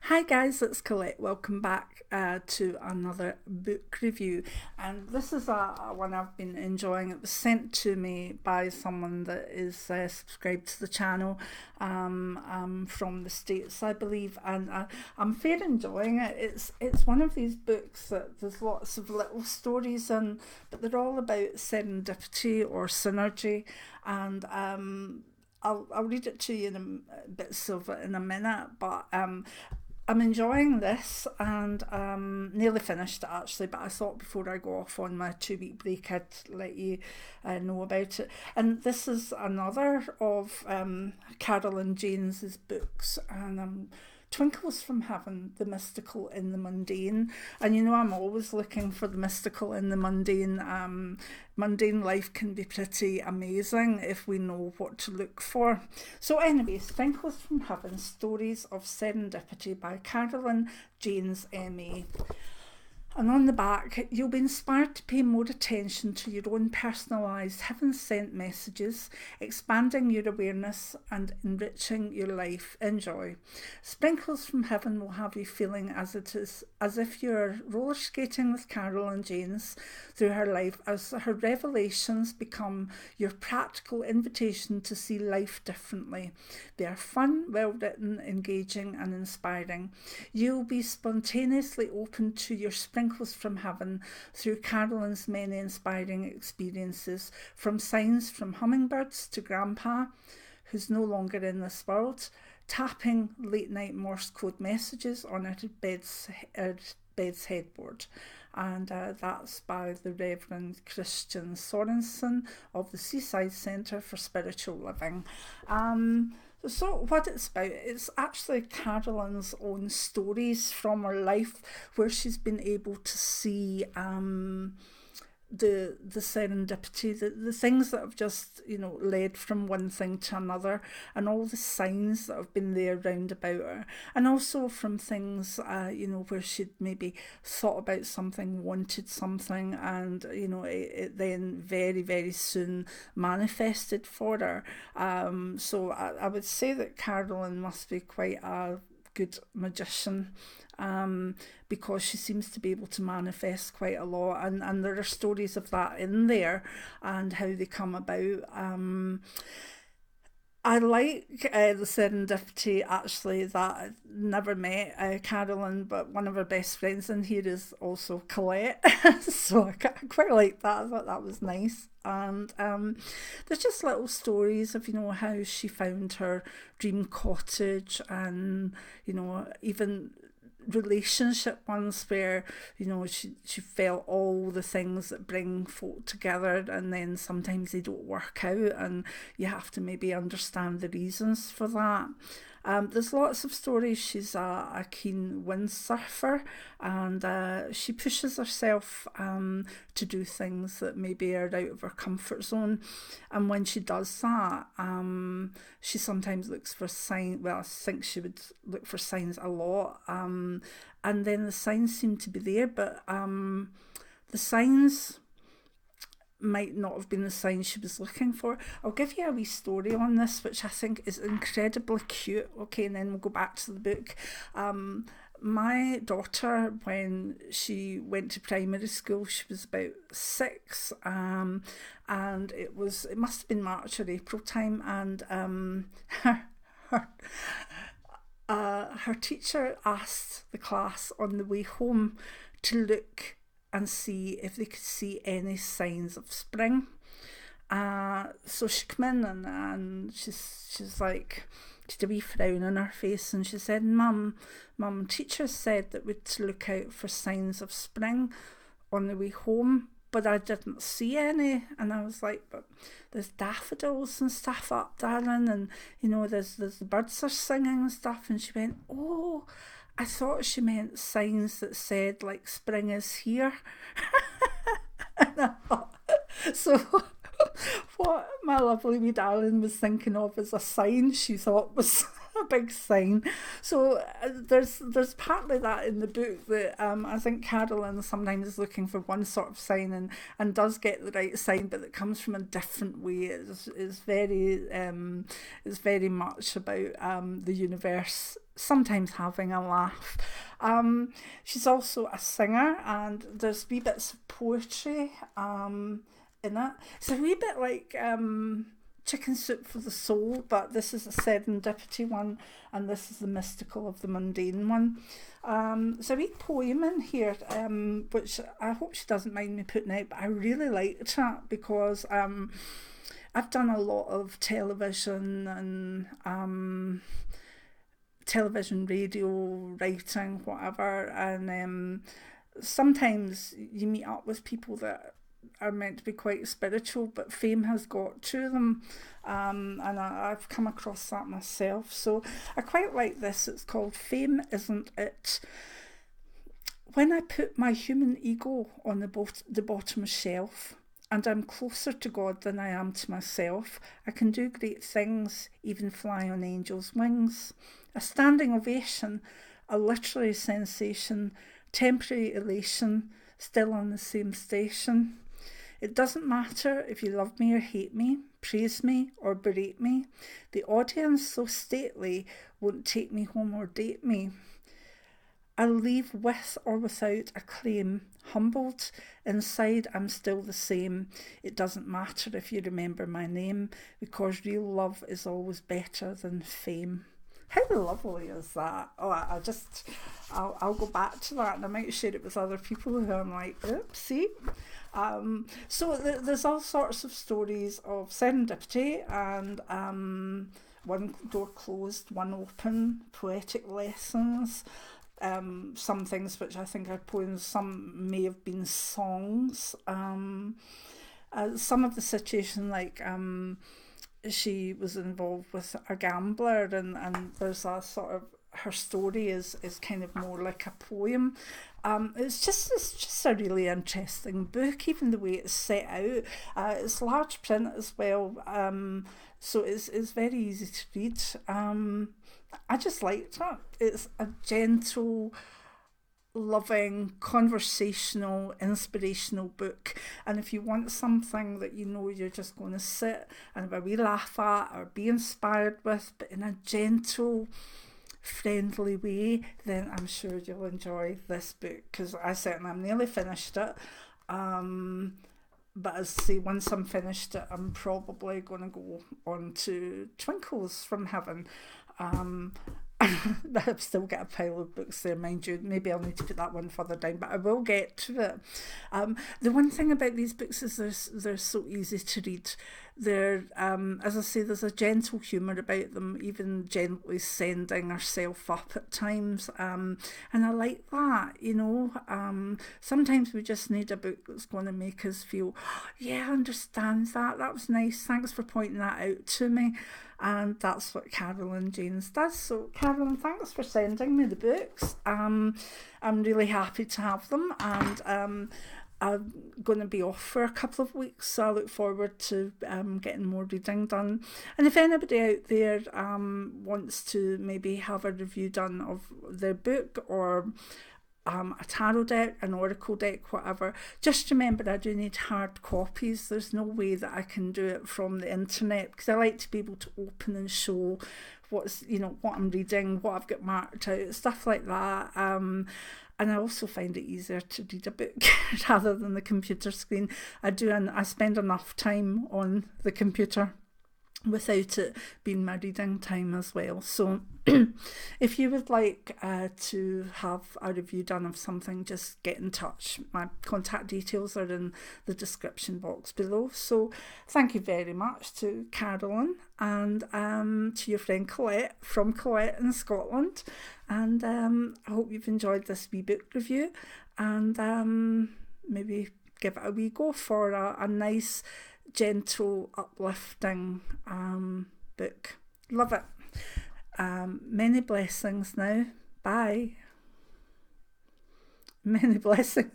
Hi guys, it's Colette. Welcome back to another book review. And this is a one I've been enjoying. It was sent to me by someone that is subscribed to the channel from the States, I believe. And I'm fair enjoying it. It's one of these books that there's lots of little stories in, but they're all about serendipity or synergy. And I'll read it to you in bits of it in a minute, but I'm enjoying this and nearly finished it actually, but I thought before I go off on my 2 week break I'd let you know about it. And this is another of Carolyn Jaynes' books, and Twinkles from Heaven, the mystical in the mundane. And you know, I'm always looking for the mystical in the mundane. Mundane life can be pretty amazing if we know what to look for. So anyways, Twinkles from Heaven, Stories of Serendipity by Carolyn Jaynes MA. And on the back, you'll be inspired to pay more attention to your own personalised heaven-sent messages, expanding your awareness and enriching your life. Enjoy. Sprinkles from Heaven will have you feeling as if you're roller skating with Carolyn Jaynes through her life, as her revelations become your practical invitation to see life differently. They are fun, well-written, engaging and inspiring. You'll be spontaneously open to your Sprinkles from Heaven through Carolyn's many inspiring experiences, from signs from hummingbirds to Grandpa, who's no longer in this world, tapping late-night Morse code messages on her bed's headboard. And that's by the Reverend Christian Sorensen of the Seaside Centre for Spiritual Living. So what it's about, it's actually Carolyn's own stories from her life where she's been able to see the serendipity, the things that have just, you know, led from one thing to another, and all the signs that have been there round about her, and also from things you know, where she'd maybe thought about something, wanted something, and you know, it then very, very soon manifested for her. So I would say that Carolyn must be quite a good magician, because she seems to be able to manifest quite a lot, and there are stories of that in there and how they come about. I like the serendipity, actually, that I never met Carolyn, but one of her best friends in here is also Colette. So I quite like that. I thought that was nice. And there's just little stories of, you know, how she found her dream cottage, and, you know, even relationship ones where, you know, she felt all the things that bring folk together, and then sometimes they don't work out, and you have to maybe understand the reasons for that. There's lots of stories. She's a keen windsurfer, and she pushes herself to do things that maybe are out of her comfort zone. And when she does that, she sometimes looks for signs. Well, I think she would look for signs a lot. And then the signs seem to be there, but the signs might not have been the sign she was looking for. I'll give you a wee story on this, which I think is incredibly cute. Okay, and then we'll go back to the book. My daughter, when she went to primary school, she was about 6, and it must have been March or April time, and her her teacher asked the class on the way home to look and see if they could see any signs of spring. So she came in, and she's like, she had a wee frown on her face, and she said, Mum, teacher said that we'd to look out for signs of spring on the way home, but I didn't see any. And I was like, but there's daffodils and stuff up, darling, and you know, there's the birds are singing and stuff. And she went, oh, I thought she meant signs that said like spring is here. And I thought, so what my lovely wee darling was thinking of as a sign, she thought was a big sign. So there's partly that in the book, that I think Carolyn sometimes is looking for one sort of sign, and does get the right sign, but it comes from a different way. It's very much about the universe sometimes having a laugh. She's also a singer, and there's wee bits of poetry in it. It's a wee bit like Chicken Soup for the Soul, but this is a serendipity one, and this is the mystical of the mundane one. There's a wee poem in here, which I hope she doesn't mind me putting out, but I really liked it because I've done a lot of television and television, radio, writing, whatever, and sometimes you meet up with people that are meant to be quite spiritual, but fame has got to them, and I've come across that myself. So I quite like this. It's called Fame Isn't It. When I put my human ego on the bottom shelf, and I'm closer to God than I am to myself, I can do great things, even fly on angels' wings. A standing ovation, a literary sensation, temporary elation, still on the same station. It doesn't matter if you love me or hate me, praise me or berate me. The audience, so stately, won't take me home or date me. I'll leave with or without a claim. Humbled, inside I'm still the same. It doesn't matter if you remember my name, because real love is always better than fame. How lovely is that? Oh, I'll go back to that, and I might share it with other people who I'm like, oopsie. So there's all sorts of stories of serendipity and one door closed, one open, poetic lessons, some things which I think are poems, some may have been songs. Some of the situation, like she was involved with a gambler, and there's a sort of, her story is kind of more like a poem. It's just a really interesting book, even the way it's set out. It's large print as well, so it's very easy to read. I just liked it. It's a gentle, loving, conversational, inspirational book, and if you want something that you know you're just going to sit and have a wee laugh at or be inspired with, but in a gentle, friendly way, then I'm sure you'll enjoy this book, because I'm nearly finished it, but as I say, once I'm finished it, I'm probably going to go on to Twinkles from Heaven. I've still got a pile of books there, mind you. Maybe I'll need to put that one further down, but I will get to it. The one thing about these books is they're so easy to read. They're, as I say, there's a gentle humour about them, even gently sending herself up at times. And I like that, you know. Sometimes we just need a book that's going to make us feel, oh, yeah, I understand that. That was nice. Thanks for pointing that out to me. And that's what Carolyn Jaynes does. So, Carolyn, thanks for sending me the books. I'm really happy to have them, and I'm going to be off for a couple of weeks, so I look forward to getting more reading done. And if anybody out there wants to maybe have a review done of their book, or a tarot deck, an oracle deck, whatever, just remember I do need hard copies. There's no way that I can do it from the internet, because I like to be able to open and show what I'm reading, what I've got marked out, stuff like that. And I also find it easier to read a book rather than the computer screen. I spend enough time on the computer without it being my reading time as well. So if you would like to have a review done of something, just get in touch. My contact details are in the description box below. So thank you very much to Carolyn, and to your friend Colette from Colette in Scotland, and I hope you've enjoyed this wee book review, and maybe give it a wee go for a nice, gentle, uplifting book. Love it. Many blessings now. Bye. Many blessings.